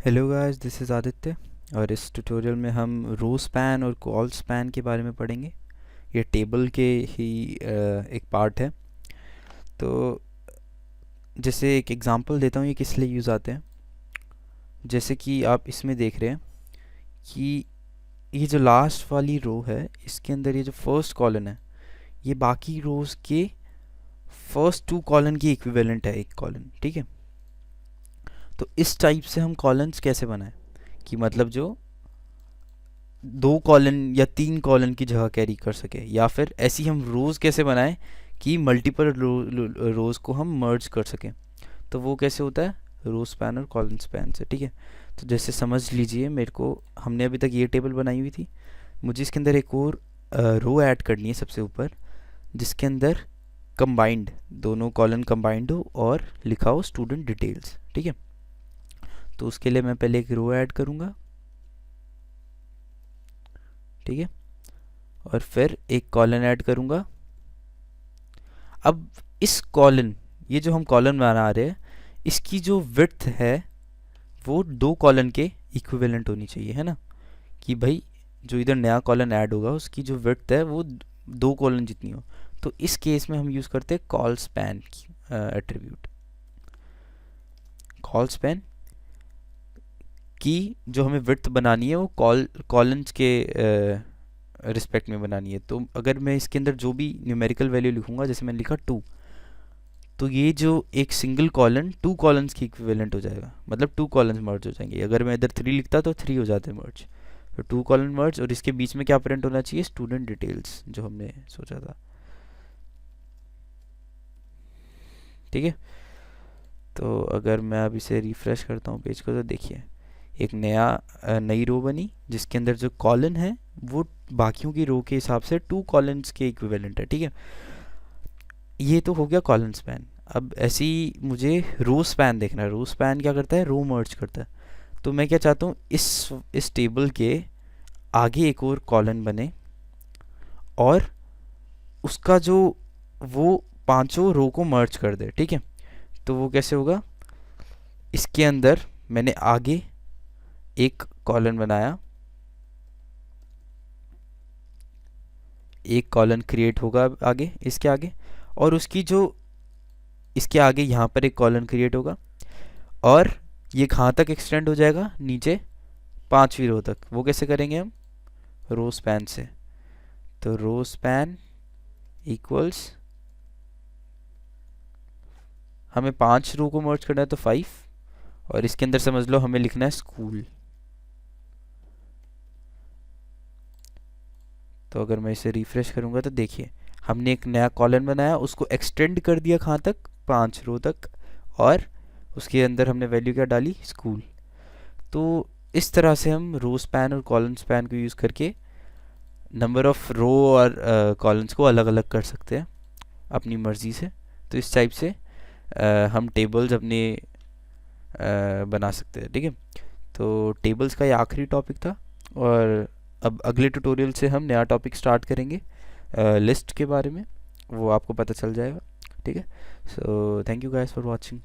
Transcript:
Hello guys, this is Aditya. और इस tutorial में हम रो स्पैन और कॉल स्पैन के बारे में पढ़ेंगे। ये टेबल के ही एक पार्ट है। तो जैसे एक एग्जांपल देता हूँ ये किस लिए यूज़ आते हैं। जैसे कि आप इसमें देख रहे हैं कि ये जो लास्ट वाली रो है इसके अंदर ये जो फर्स्ट कॉलन है ये बाकी रोज़ के फर्स्ट टू कॉलन की इक्विवेलेंट है, एक कॉलन। ठीक है। तो इस टाइप से हम कॉलन्स कैसे बनाएं कि मतलब जो दो कॉलन या तीन कॉलन की जगह कैरी कर सके, या फिर ऐसी हम रोज़ कैसे बनाएं कि मल्टीपल रोज़ को हम मर्ज कर सकें। तो वो कैसे होता है रो स्पैन और कॉलन स्पैन से। ठीक है। तो जैसे समझ लीजिए, मेरे को हमने अभी तक ये टेबल बनाई हुई थी, मुझे इसके अंदर एक और रो ऐड करनी है सबसे ऊपर, जिसके अंदर कंबाइंड दोनों कॉलन कंबाइंड हो और लिखा हो स्टूडेंट डिटेल्स। ठीक है। तो उसके लिए मैं पहले एक रो ऐड करूँगा। ठीक है। और फिर एक कॉलन ऐड करूँगा। अब इस कॉलन, ये जो हम कॉलन बना रहे हैं, इसकी जो विड्थ है वो दो कॉलन के इक्विवेलेंट होनी चाहिए, है ना। कि भाई जो इधर नया कॉलन ऐड होगा उसकी जो विड्थ है वो दो कॉलन जितनी हो। तो इस केस में हम यूज़ करते हैं कॉल स्पैन की एट्रीब्यूट। कॉल स्पैन की जो हमें विड्थ बनानी है वो कॉलन्स के रिस्पेक्ट में बनानी है। तो अगर मैं इसके अंदर जो भी न्यूमेरिकल वैल्यू लिखूंगा, जैसे मैंने लिखा 2, तो ये जो एक सिंगल कॉलन टू कॉलन्स की इक्विवेलेंट हो जाएगा, मतलब टू कॉलन्स मर्ज हो जाएंगे। अगर मैं इधर 3 लिखता तो 3 हो जाते मर्ज। तो टू कॉलन मर्ज, और इसके बीच में क्या प्रिंट होना चाहिए, स्टूडेंट डिटेल्स, जो हमने सोचा था। ठीक है। तो अगर मैं अब इसे रिफ्रेश करता हूँ पेज को, तो देखिए एक नई रो बनी जिसके अंदर जो कॉलन है वो बाकियों की रो के हिसाब से टू कॉलन्स के इक्विवेलेंट है। ठीक है। ये तो हो गया कॉलन स्पैन। अब ऐसी मुझे रो स्पैन देखना है। रो स्पैन क्या करता है, रो मर्ज करता है। तो मैं क्या चाहता हूँ, इस टेबल के आगे एक और कॉलन बने और उसका जो वो पांचों रो को मर्ज कर दे। ठीक है। तो वो कैसे होगा, इसके अंदर मैंने आगे एक कॉलन बनाया, एक कॉलन क्रिएट होगा आगे, इसके आगे, और उसकी जो इसके आगे यहाँ पर एक कॉलन क्रिएट होगा, और ये कहाँ तक एक्सटेंड हो जाएगा, नीचे पांचवी रो तक। वो कैसे करेंगे हम, रो स्पैन से। तो रो स्पैन इक्वल्स, हमें 5 रो को मर्ज करना है तो 5, और इसके अंदर समझ लो हमें लिखना है स्कूल। तो अगर मैं इसे रिफ्रेश करूंगा तो देखिए हमने एक नया कॉलन बनाया, उसको एक्सटेंड कर दिया कहाँ तक, 5 रो तक, और उसके अंदर हमने वैल्यू क्या डाली, स्कूल। तो इस तरह से हम रो स्पैन और कॉलन स्पैन को यूज़ करके नंबर ऑफ रो और कॉलन्स को अलग अलग कर सकते हैं अपनी मर्ज़ी से। तो इस टाइप से हम टेबल्स अपने बना सकते हैं। ठीक है। तो टेबल्स का ये आखिरी टॉपिक था, और अब अगले ट्यूटोरियल से हम नया टॉपिक स्टार्ट करेंगे लिस्ट के बारे में, वो आपको पता चल जाएगा। ठीक है। So thank you guys for watching.